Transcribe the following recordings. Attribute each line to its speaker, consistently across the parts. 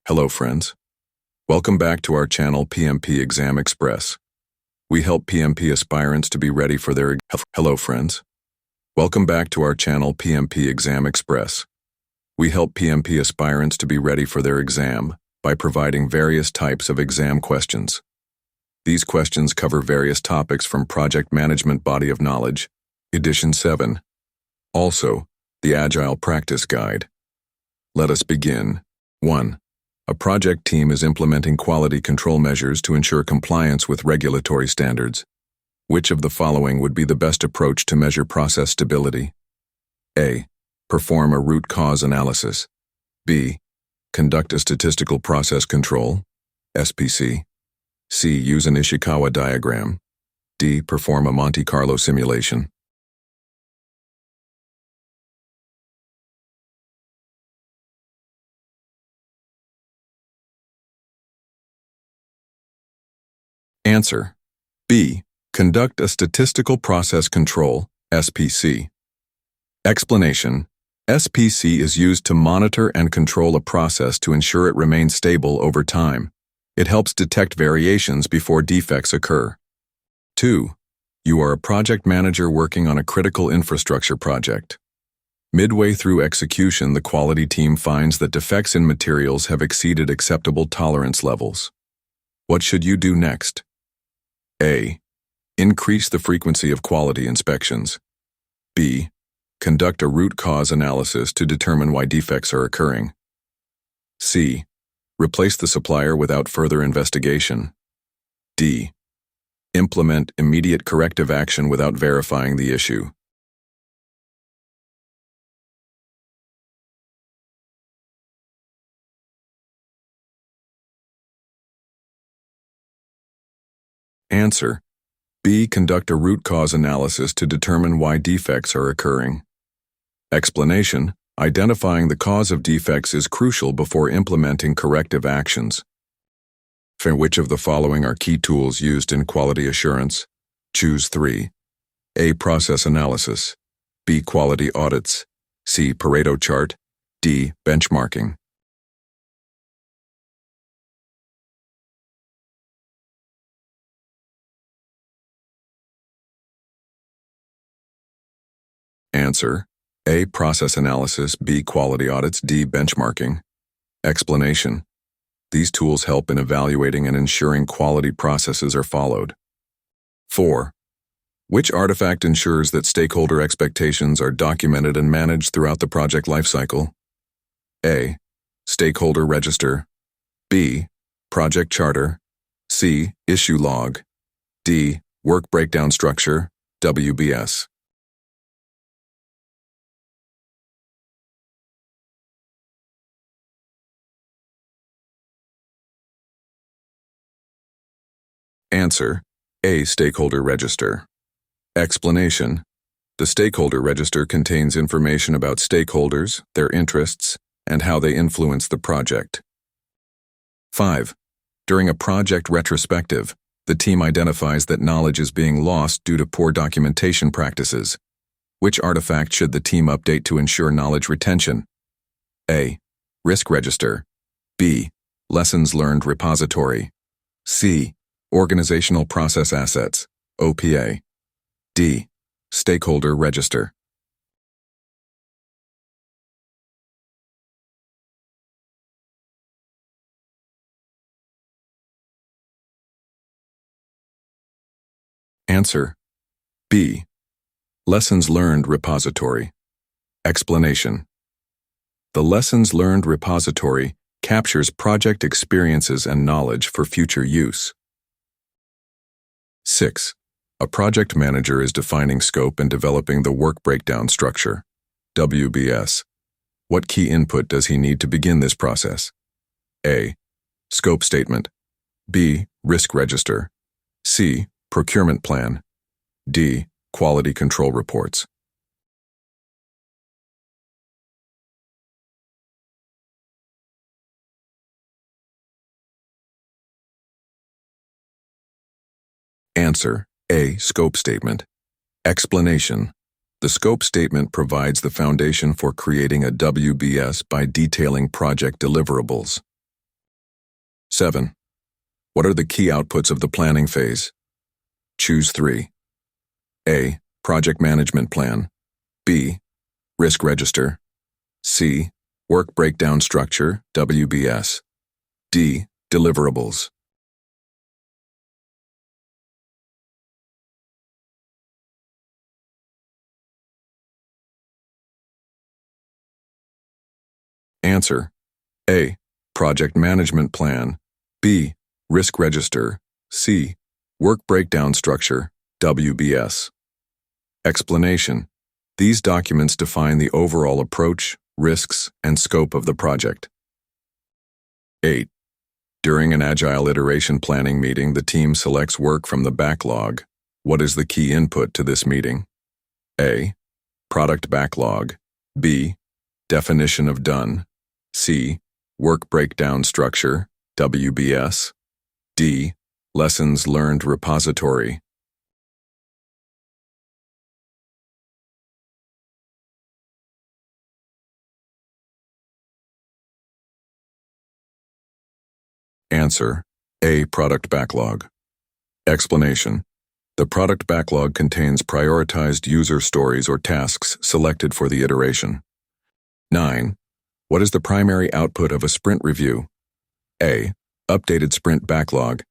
Speaker 1: Hello friends. Welcome back to our channel PMP Exam Express. We help PMP aspirants to be ready for their Hello friends. Welcome back to our channel PMP Exam Express. We help PMP aspirants to be ready for their exam by providing various types of exam questions. These questions cover various topics from Project Management Body of Knowledge, Edition 7. Also, the Agile Practice Guide. Let us begin. 1. A project team is implementing quality control measures to ensure compliance with regulatory standards. Which of the following would be the best approach to measure process stability? A. Perform a root cause analysis. B. Conduct a statistical process control, SPC. C. Use an Ishikawa diagram. D. Perform a Monte Carlo simulation. Answer. B. Conduct a statistical process control, SPC. Explanation. SPC is used to monitor and control a process to ensure it remains stable over time. It helps detect variations before defects occur. 2. You are a project manager working on a critical infrastructure project. Midway through execution, the quality team finds that defects in materials have exceeded acceptable tolerance levels. What should you do next? A. Increase the frequency of quality inspections. B. Conduct a root cause analysis to determine why defects are occurring. C. Replace the supplier without further investigation. D. Implement immediate corrective action without verifying the issue. Answer. B. Conduct a root cause analysis to determine why defects are occurring. Explanation. Identifying the cause of defects is crucial before implementing corrective actions. Which of the following are key tools used in quality assurance? Choose 3. A. Process analysis. B. Quality audits. C. Pareto chart. D. Benchmarking. Answer. A. Process analysis. B. Quality audits. D. Benchmarking. Explanation. These tools help in evaluating and ensuring quality processes are followed. 4. Which artifact ensures that stakeholder expectations are documented and managed throughout the project lifecycle? A. Stakeholder register. B. Project charter. C. Issue log. D. Work breakdown structure, WBS. Answer. A. Stakeholder register. Explanation. The stakeholder register contains information about stakeholders, their interests, and how they influence the project. 5. During a project retrospective, the team identifies that knowledge is being lost due to poor documentation practices. Which artifact should the team update to ensure knowledge retention? A. Risk register. B. Lessons learned repository. C. Organizational process assets, OPA. D. Stakeholder register. Answer. B. Lessons learned repository. Explanation. The Lessons learned repository captures project experiences and knowledge for future use. 6. A project manager is defining scope and developing the work breakdown structure, WBS. What key input does he need to begin this process? A. Scope statement. B. Risk register. C. Procurement plan. D. Quality control reports. Answer. A. Scope statement. Explanation. The scope statement provides the foundation for creating a WBS by detailing project deliverables. 7. What are the key outputs of the planning phase? Choose 3. A. Project management plan. B. Risk register. C. Work breakdown structure, WBS. D. Deliverables. Answer: A. Project management plan. B. Risk register. C. Work breakdown structure, WBS. Explanation: these documents define the overall approach, risks, and scope of the project. 8. During an agile iteration planning meeting, the team selects work from the backlog. What is the key input to this meeting? A. Product backlog. B. Definition of done. C. Work breakdown structure, WBS. D. Lessons learned repository. Answer: A. Product backlog. Explanation: the product backlog contains prioritized user stories or tasks selected for the iteration. 9. What is the primary output of a sprint review? A. Updated sprint backlog.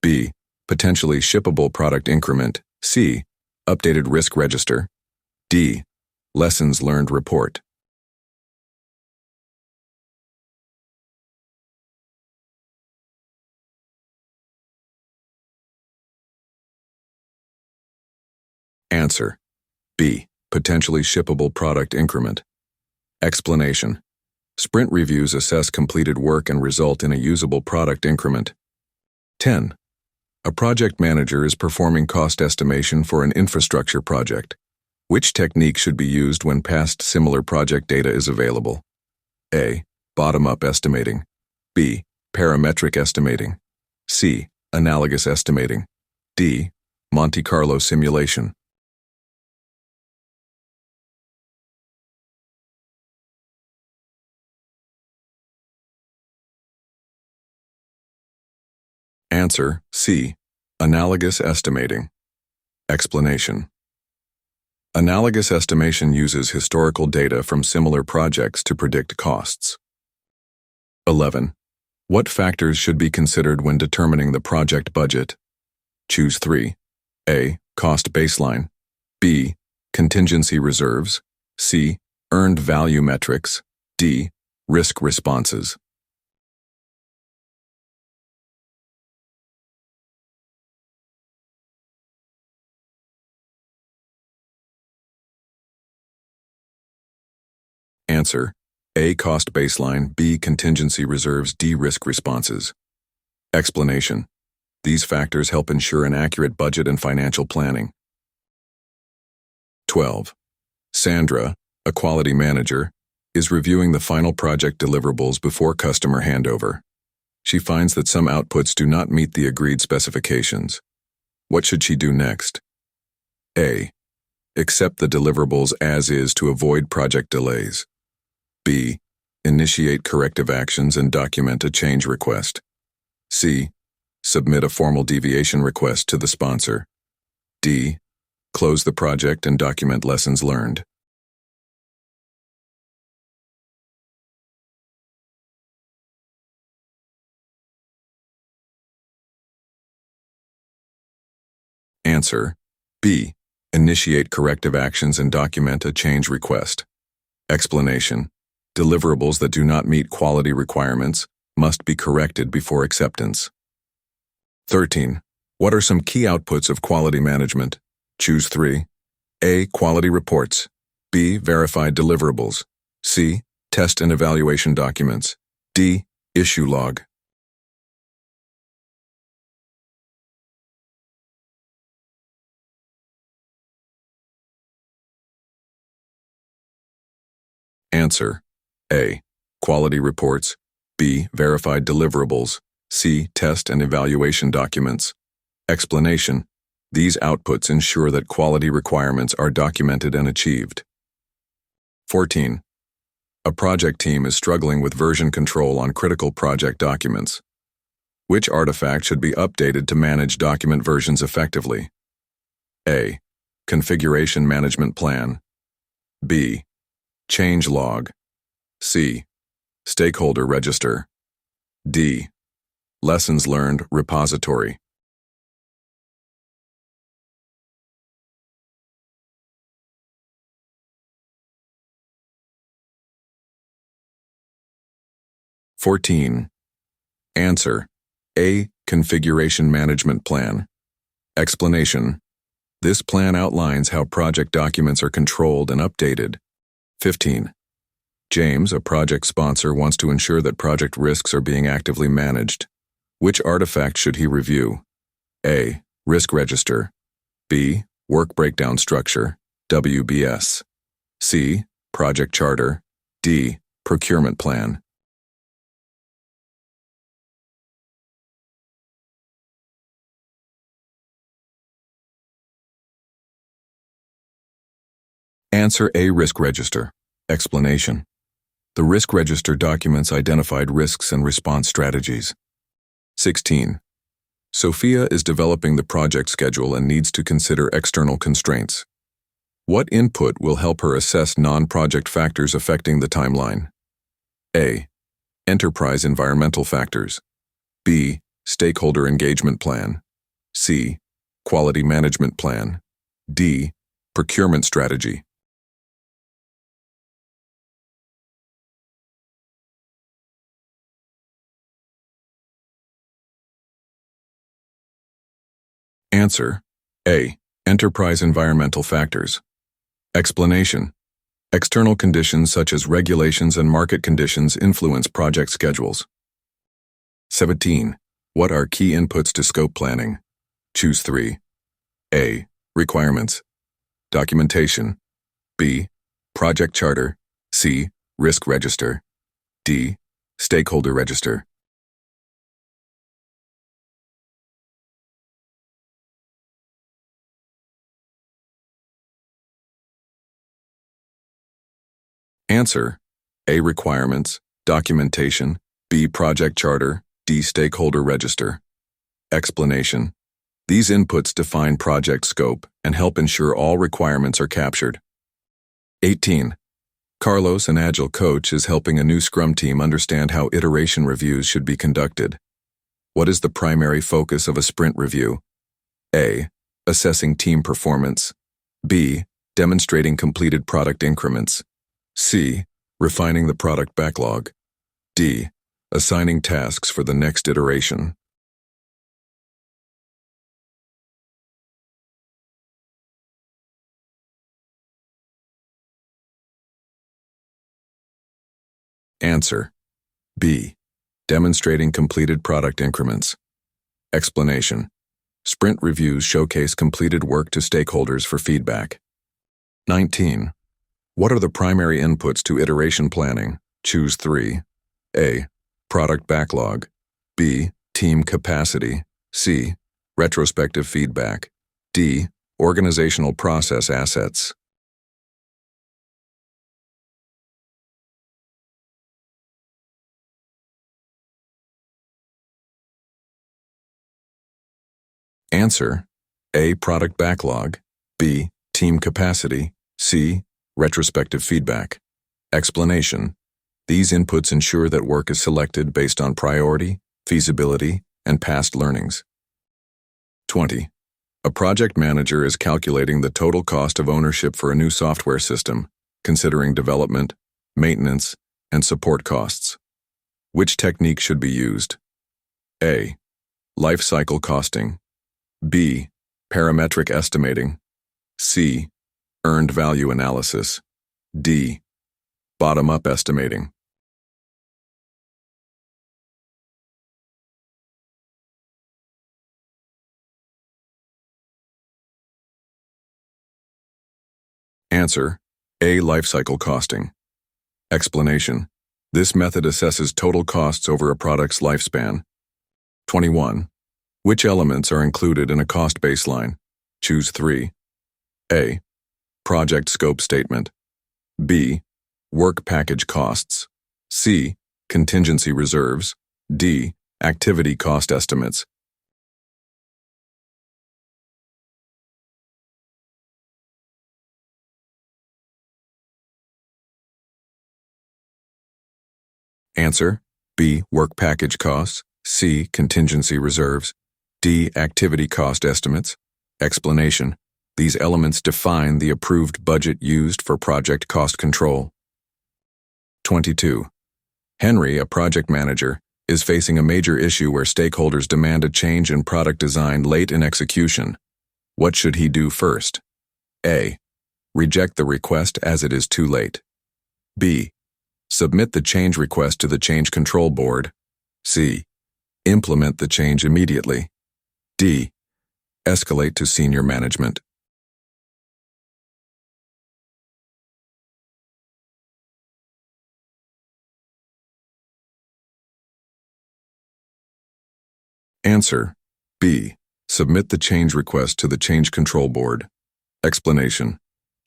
Speaker 1: B. Potentially shippable product increment. C. Updated risk register. D. Lessons learned report. Answer: B. Potentially shippable product increment. Explanation: sprint reviews assess completed work and result in a usable product increment. 10. A project manager is performing cost estimation for an infrastructure project. Which technique should be used when past similar project data is available? A. Bottom-up estimating. B. Parametric estimating. C. Analogous estimating. D. Monte Carlo simulation. Answer: C. Analogous estimating. Explanation: analogous estimation uses historical data from similar projects to predict costs. 11. What factors should be considered when determining the project budget? Choose 3. A. Cost baseline. B. Contingency reserves. C. Earned value metrics. D. Risk responses. Answer: A. Cost baseline. B. Contingency reserves. D. Risk responses. Explanation: these factors help ensure an accurate budget and financial planning. 12. Sandra, a quality manager, is reviewing the final project deliverables before customer handover. She finds that some outputs do not meet the agreed specifications. What should she do next? A. Accept the deliverables as is to avoid project delays. B. Initiate corrective actions and document a change request. C. Submit a formal deviation request to the sponsor. D. Close the project and document lessons learned. Answer: B. Initiate corrective actions and document a change request. Explanation: deliverables that do not meet quality requirements must be corrected before acceptance. 13. What are some key outputs of quality management? Choose 3. A. Quality reports. B. Verified deliverables. C. Test and evaluation documents. D. Issue log. Answer: A. Quality reports. B. Verified deliverables. C. Test and evaluation documents. Explanation: these outputs ensure that quality requirements are documented and achieved. 14. A project team is struggling with version control on critical project documents. Which artifact should be updated to manage document versions effectively? A. Configuration Management Plan. B. Change Log. C. Stakeholder Register. D. Lessons Learned Repository. (14) Answer: A. Configuration Management Plan. Explanation: this plan outlines how project documents are controlled and updated. 15. James, a project sponsor, wants to ensure that project risks are being actively managed. Which artifact should he review? A. Risk Register. B. Work Breakdown Structure, WBS. C. Project Charter. D. Procurement Plan. Answer: A. Risk Register. Explanation: the Risk Register documents identified risks and response strategies. 16. Sophia is developing the project schedule and needs to consider external constraints. What input will help her assess non-project factors affecting the timeline? A. Enterprise environmental factors. B. Stakeholder engagement plan. C. Quality management plan. D. Procurement strategy. Answer: A. Enterprise environmental factors. Explanation: external conditions such as regulations and market conditions influence project schedules. 17. What are key inputs to scope planning? Choose 3. A. Requirements. Documentation. B. Project Charter. C. Risk Register. D. Stakeholder Register. Answer: A. Requirements. Documentation. B. Project Charter. D. Stakeholder Register. Explanation: these inputs define project scope and help ensure all requirements are captured. 18. Carlos, an Agile coach, is helping a new Scrum team understand how iteration reviews should be conducted. What is the primary focus of a sprint review? A. Assessing team performance. B. Demonstrating completed product increments. C. Refining the product backlog. D. Assigning tasks for the next iteration. Answer: B. Demonstrating completed product increments. Explanation: sprint reviews showcase completed work to stakeholders for feedback. 19. What are the primary inputs to iteration planning? Choose 3. A. Product backlog. B. Team capacity. C. Retrospective feedback. D. Organizational process assets. Answer: A. Product backlog. B. Team capacity. C. Retrospective feedback. Explanation: these inputs ensure that work is selected based on priority, feasibility, and past learnings. 20. A project manager is calculating the total cost of ownership for a new software system, considering development, maintenance, and support costs. Which technique should be used? A. Life cycle costing. B. Parametric estimating. C. Earned value analysis. D. Bottom-up estimating. Answer: A. Life cycle costing. Explanation: this method assesses total costs over a product's lifespan. 21. Which elements are included in a cost baseline? Choose 3. A. Project scope statement. B. Work package costs. C. Contingency reserves. D. Activity cost estimates. Answer: B. Work package costs. C. Contingency reserves. D. Activity cost estimates. Explanation: these elements define the approved budget used for project cost control. 22. Henry, a project manager, is facing a major issue where stakeholders demand a change in product design late in execution. What should he do first? A. Reject the request as it is too late. B. Submit the change request to the Change Control Board. C. Implement the change immediately. D. Escalate to senior management. Answer: B. Submit the change request to the Change Control Board. Explanation: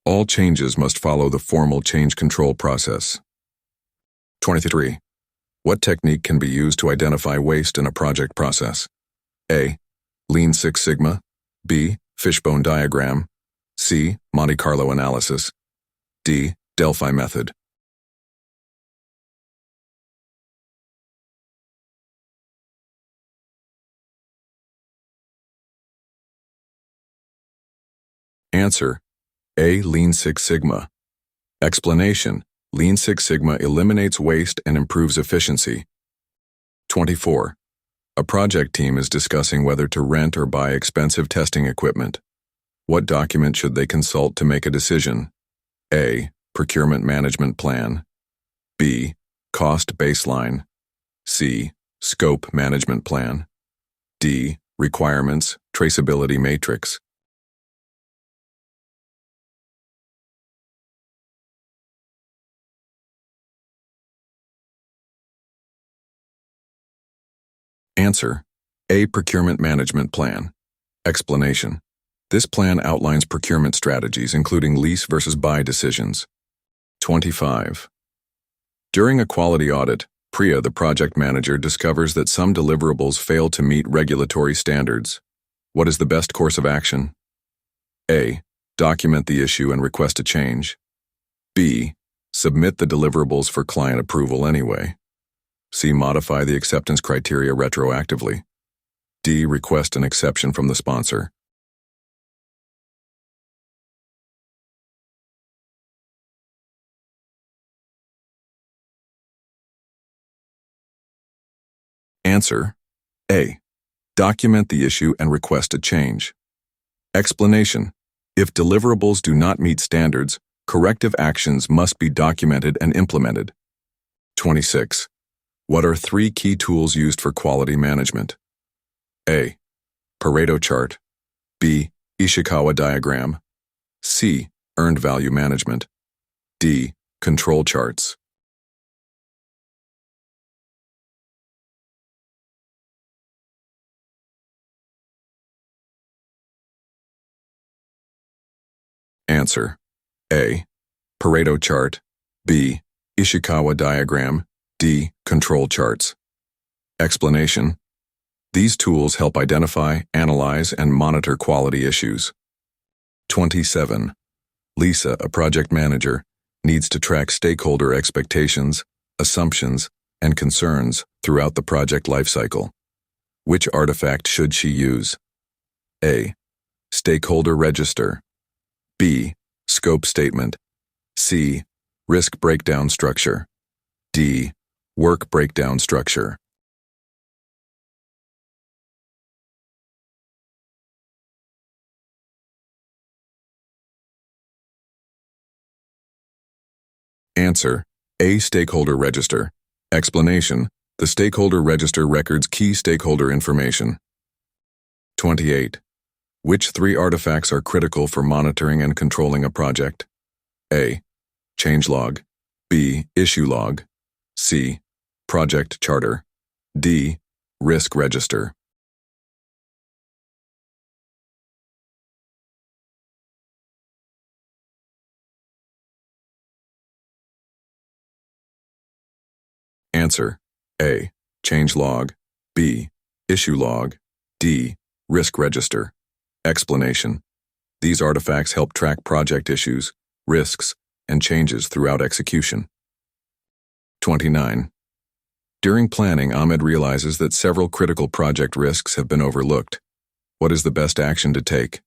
Speaker 1: all changes must follow the formal change control process. 23. What technique can be used to identify waste in a project process? A. Lean Six Sigma. B. Fishbone diagram. C. Monte Carlo analysis. D. Delphi method. Answer: A. Lean Six Sigma. Explanation: Lean Six Sigma eliminates waste and improves efficiency. 24. A project team is discussing whether to rent or buy expensive testing equipment. What document should they consult to make a decision? A. Procurement management plan. B. Cost baseline. C. Scope management plan. D. Requirements, traceability matrix. Answer: A. Procurement management plan. Explanation: this plan outlines procurement strategies including lease versus buy decisions. 25. During a quality audit, Priya, the project manager, discovers that some deliverables fail to meet regulatory standards. What is the best course of action? A. Document the issue and request a change. B. Submit the deliverables for client approval anyway. C. Modify the acceptance criteria retroactively. D. Request an exception from the sponsor. Answer: A. Document the issue and request a change. Explanation: if deliverables do not meet standards, corrective actions must be documented and implemented. 26. What are 3 key tools used for quality management? A. Pareto chart. B. Ishikawa diagram. C. Earned value management. D. Control charts. Answer: A. Pareto chart. B. Ishikawa diagram. D. Control charts. Explanation: these tools help identify, analyze, and monitor quality issues. 27. Lisa, a project manager, needs to track stakeholder expectations, assumptions, and concerns throughout the project lifecycle. Which artifact should she use? A. Stakeholder register. B. Scope statement. C. Risk breakdown structure. D. Work breakdown structure. Answer: A. Stakeholder register. Explanation: the stakeholder register records key stakeholder information. 28. Which 3 artifacts are critical for monitoring and controlling a project? A. Changelog. B. Issue log. C. Project charter. D. Risk register. Answer: A. Changelog. B. Issue log. D. Risk register. Explanation. These artifacts help track project issues, risks, and changes throughout execution. 29. During planning, Ahmed realizes that several critical project risks have been overlooked. What is the best action to take?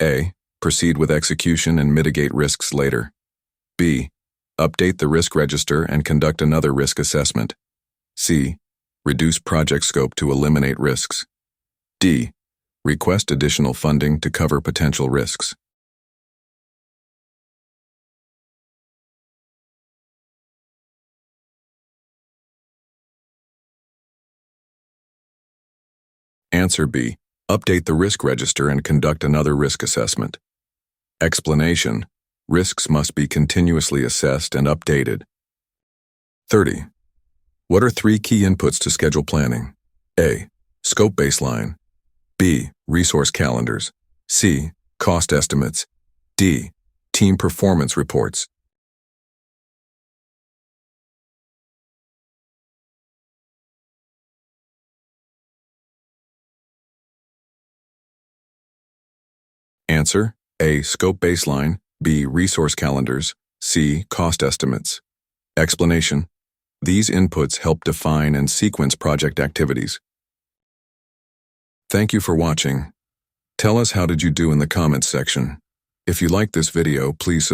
Speaker 1: A. Proceed with execution and mitigate risks later. B. Update the risk register and conduct another risk assessment. C. Reduce project scope to eliminate risks. D. Request additional funding to cover potential risks. Answer B. Update the risk register and conduct another risk assessment. Explanation. Risks must be continuously assessed and updated. 30. What are 3 key inputs to schedule planning? A. Scope baseline. B. Resource calendars. C. Cost estimates. D. Team performance reports. Answer. A. Scope baseline. B. Resource calendars. C. Cost estimates. Explanation. These inputs help define and sequence project activities. Thank you for watching. Tell us how did you do in the comments section. If you like this video, please subscribe.